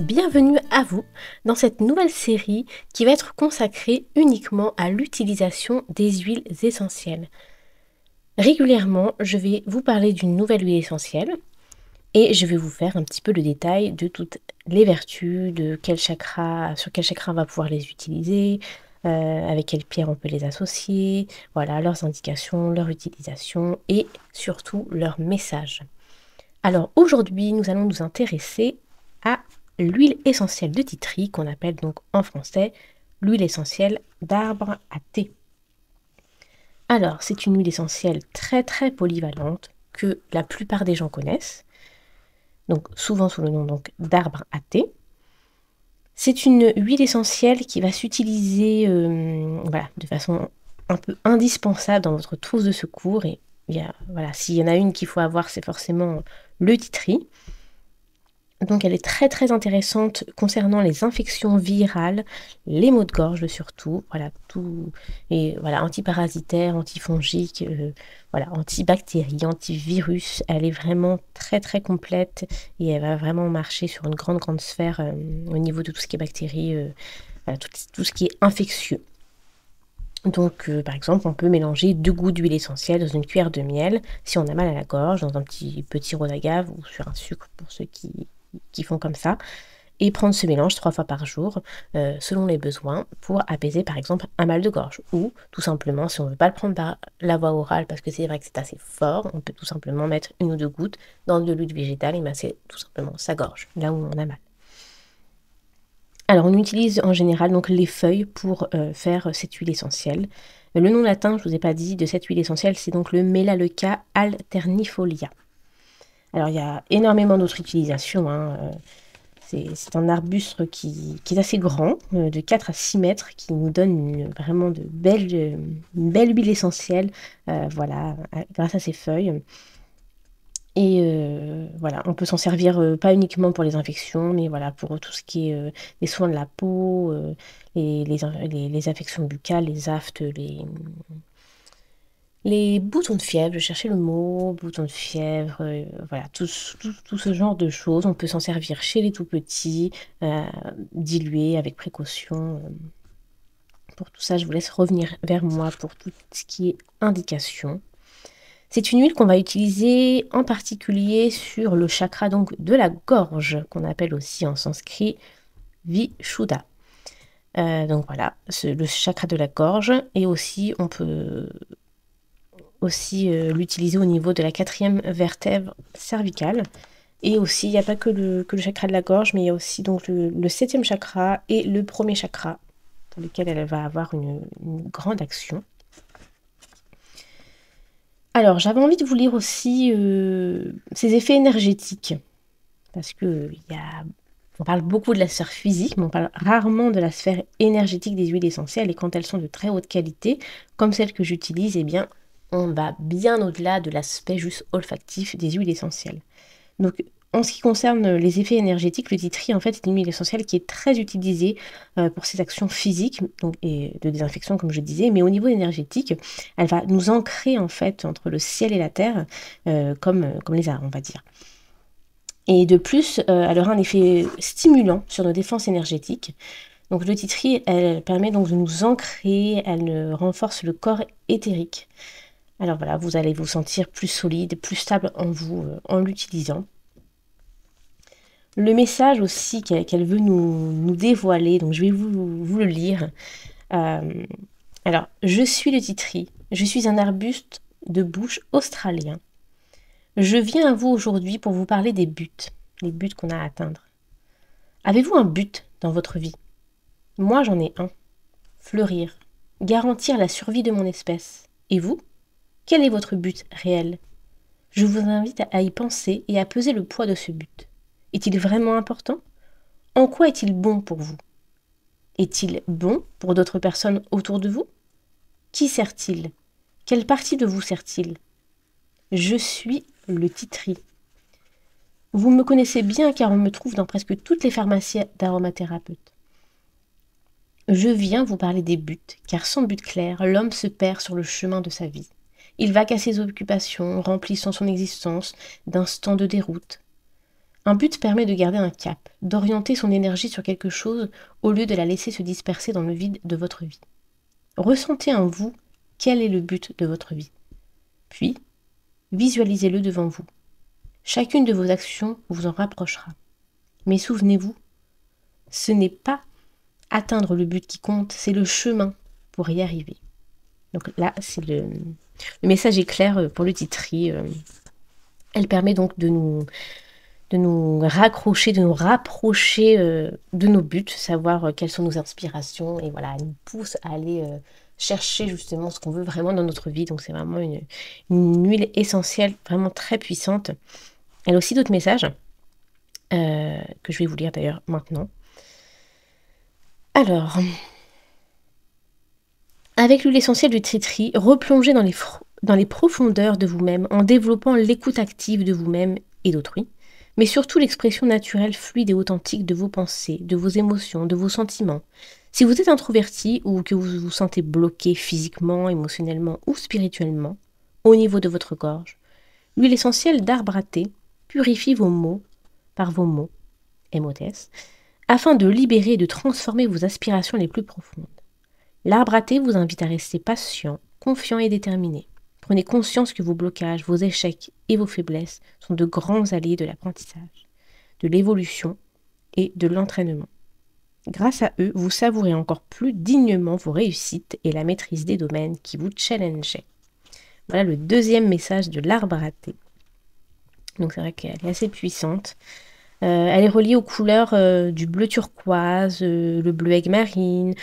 Bienvenue à vous dans cette nouvelle série qui va être consacrée uniquement à l'utilisation des huiles essentielles. Régulièrement, je vais vous parler d'une nouvelle huile essentielle et je vais vous faire un petit peu le détail de toutes les vertus, de quel chakra, sur quel chakra on va pouvoir les utiliser, avec quelles pierres on peut les associer, voilà, leurs indications, leur utilisation et surtout leur message. Alors aujourd'hui, nous allons nous intéresser à l'huile essentielle de titri, qu'on appelle donc en français l'huile essentielle d'arbre à thé. Alors, c'est une huile essentielle très très polyvalente que la plupart des gens connaissent, donc souvent sous le nom donc d'arbre à thé. C'est une huile essentielle qui va s'utiliser de façon un peu indispensable dans votre trousse de secours. Et s'il y en a une qu'il faut avoir, c'est forcément le titri. Donc elle est très très intéressante concernant les infections virales, les maux de gorge surtout, antiparasitaire, antifongique, antibactérie, antivirus. Elle est vraiment très très complète et elle va vraiment marcher sur une grande sphère au niveau de tout ce qui est bactéries, tout ce qui est infectieux. Donc, par exemple, on peut mélanger 2 gouttes d'huile essentielle dans une cuillère de miel si on a mal à la gorge, dans un petit rose d'agave ou sur un sucre pour ceux qui font comme ça, et prendre ce mélange 3 fois par jour, selon les besoins, pour apaiser par exemple un mal de gorge. Ou tout simplement, si on ne veut pas le prendre par la voie orale, parce que c'est vrai que c'est assez fort, on peut tout simplement mettre 1 ou 2 gouttes dans de l'huile végétale et masser tout simplement sa gorge, là où on a mal. Alors on utilise en général donc les feuilles pour faire cette huile essentielle. Le nom latin, je ne vous ai pas dit, de cette huile essentielle, c'est donc le Melaleuca alternifolia. Alors il y a énormément d'autres utilisations, c'est un arbuste qui est assez grand, de 4 à 6 mètres, qui nous donne vraiment une belle huile essentielle, grâce à ses feuilles. Et on peut s'en servir pas uniquement pour les infections, mais voilà, pour tout ce qui est les soins de la peau, les affections buccales, les aftes, les boutons de fièvre, je cherchais le mot, boutons de fièvre, tout ce genre de choses. On peut s'en servir chez les tout petits, dilué avec précaution. Pour tout ça, je vous laisse revenir vers moi pour tout ce qui est indication. C'est une huile qu'on va utiliser en particulier sur le chakra donc de la gorge, qu'on appelle aussi en sanskrit Vishuddha. Le chakra de la gorge, et aussi on peut l'utiliser au niveau de la 4e vertèbre cervicale. Et aussi, il n'y a pas que le chakra de la gorge, mais il y a aussi donc le 7e chakra et le 1er chakra, dans lequel elle va avoir une grande action. Alors, j'avais envie de vous lire aussi ses effets énergétiques, parce que on parle beaucoup de la sphère physique, mais on parle rarement de la sphère énergétique des huiles essentielles, et quand elles sont de très haute qualité, comme celles que j'utilise, eh bien, on va bien au-delà de l'aspect juste olfactif des huiles essentielles. Donc, en ce qui concerne les effets énergétiques, le titri, en fait, est une huile essentielle qui est très utilisée pour ses actions physiques et de désinfection, comme je disais, mais au niveau énergétique, elle va nous ancrer, en fait, entre le ciel et la terre, comme les arbres, on va dire. Et de plus, elle aura un effet stimulant sur nos défenses énergétiques. Donc le titri, elle permet donc de nous ancrer, elle renforce le corps éthérique. Alors voilà, vous allez vous sentir plus solide, plus stable en vous en l'utilisant. Le message aussi qu'elle veut nous dévoiler, donc je vais vous le lire. Alors, je suis le titri, je suis un arbuste de bouche australien. Je viens à vous aujourd'hui pour vous parler des buts qu'on a à atteindre. Avez-vous un but dans votre vie? Moi, j'en ai un. Fleurir, garantir la survie de mon espèce. Et vous? Quel est votre but réel? Je vous invite à y penser et à peser le poids de ce but. Est-il vraiment important? En quoi est-il bon pour vous? Est-il bon pour d'autres personnes autour de vous? Qui sert-il? Quelle partie de vous sert-il? Je suis le titri. Vous me connaissez bien car on me trouve dans presque toutes les pharmacies d'aromathérapeutes. Je viens vous parler des buts, car sans but clair, l'homme se perd sur le chemin de sa vie. Il va qu'à ses occupations, remplissant son existence d'instants de déroute. Un but permet de garder un cap, d'orienter son énergie sur quelque chose au lieu de la laisser se disperser dans le vide de votre vie. Ressentez en vous quel est le but de votre vie. Puis, visualisez-le devant vous. Chacune de vos actions vous en rapprochera. Mais souvenez-vous, ce n'est pas atteindre le but qui compte, c'est le chemin pour y arriver. Donc là, c'est le message est clair pour le titri. Elle permet donc de nous raccrocher, de nous rapprocher de nos buts, savoir quelles sont nos inspirations. Et voilà, elle nous pousse à aller chercher justement ce qu'on veut vraiment dans notre vie. Donc c'est vraiment une huile essentielle, vraiment très puissante. Elle a aussi d'autres messages que je vais vous lire d'ailleurs maintenant. Alors, avec l'huile essentielle du titri, replongez dans les profondeurs de vous-même en développant l'écoute active de vous-même et d'autrui, mais surtout l'expression naturelle, fluide et authentique de vos pensées, de vos émotions, de vos sentiments. Si vous êtes introverti ou que vous vous sentez bloqué physiquement, émotionnellement ou spirituellement, au niveau de votre gorge, l'huile essentielle d'arbre à thé purifie vos mots par vos mots, MOTS, afin de libérer et de transformer vos aspirations les plus profondes. L'arbre à thé vous invite à rester patient, confiant et déterminé. Prenez conscience que vos blocages, vos échecs et vos faiblesses sont de grands alliés de l'apprentissage, de l'évolution et de l'entraînement. Grâce à eux, vous savourez encore plus dignement vos réussites et la maîtrise des domaines qui vous challengeaient. Voilà le deuxième message de l'arbre à thé. Donc c'est vrai qu'elle est assez puissante. Elle est reliée aux couleurs du bleu turquoise, le bleu aigue marine.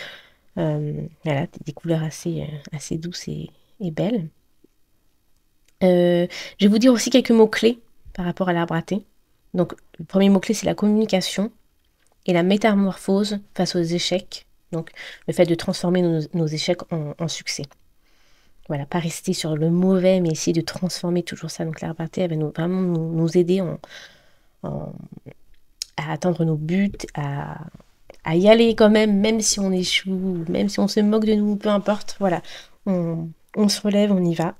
Voilà, des couleurs assez douces et belles. Je vais vous dire aussi quelques mots-clés par rapport à l'arbre à thé. Donc le premier mot-clé, c'est la communication et la métamorphose face aux échecs. Donc le fait de transformer nos échecs en succès. Voilà, pas rester sur le mauvais, mais essayer de transformer toujours ça. Donc l'arbre à thé, elle va vraiment nous aider à atteindre nos buts, à y aller quand même si on échoue, même si on se moque de nous, peu importe. Voilà, on se relève, on y va.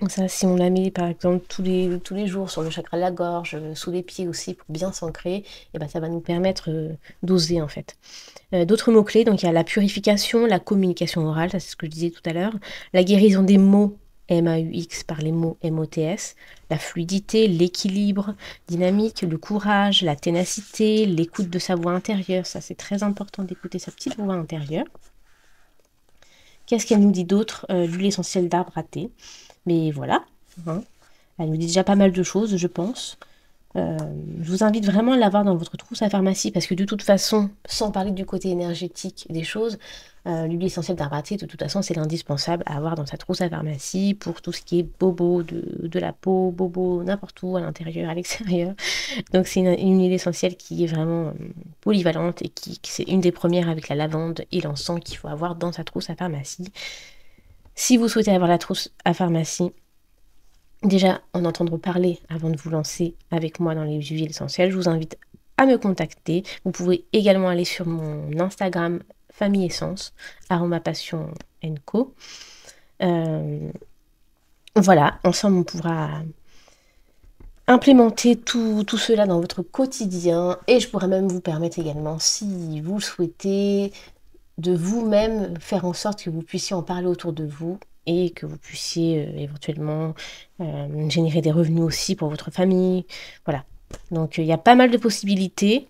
Donc ça, si on la met par exemple tous les jours sur le chakra de la gorge, sous les pieds aussi pour bien s'ancrer, et ben ça va nous permettre d'oser en fait. D'autres mots-clés, donc il y a la purification, la communication orale, ça c'est ce que je disais tout à l'heure, la guérison des mots MAUX par les mots MOTS, la fluidité, l'équilibre dynamique, le courage, la ténacité, l'écoute de sa voix intérieure, ça c'est très important d'écouter sa petite voix intérieure. Qu'est-ce qu'elle nous dit d'autre? L'huile essentielle d'arbre à thé. Mais voilà, hein. Elle nous dit déjà pas mal de choses, je pense. Je vous invite vraiment à l'avoir dans votre trousse à pharmacie parce que de toute façon, sans parler du côté énergétique des choses, l'huile essentielle d'arbre à thé, de toute façon, c'est l'indispensable à avoir dans sa trousse à pharmacie pour tout ce qui est bobo de la peau, bobo n'importe où, à l'intérieur, à l'extérieur. Donc c'est une huile essentielle qui est vraiment polyvalente et qui c'est une des premières avec la lavande et l'encens qu'il faut avoir dans sa trousse à pharmacie. Si vous souhaitez avoir la trousse à pharmacie, déjà en entendre parler avant de vous lancer avec moi dans les huiles essentielles, je vous invite à me contacter. Vous pouvez également aller sur mon Instagram Famille Essence, @passion &co. Voilà, ensemble on pourra implémenter tout cela dans votre quotidien et je pourrais même vous permettre également, si vous le souhaitez, de vous-même faire en sorte que vous puissiez en parler autour de vous et que vous puissiez éventuellement générer des revenus aussi pour votre famille. Voilà. Donc il y a pas mal de possibilités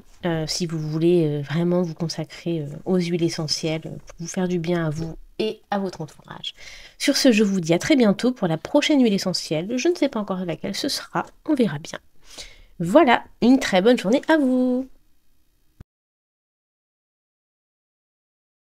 si vous voulez vraiment vous consacrer aux huiles essentielles pour vous faire du bien à vous et à votre entourage. Sur ce, je vous dis à très bientôt pour la prochaine huile essentielle. Je ne sais pas encore laquelle ce sera, on verra bien. Voilà, une très bonne journée à vous!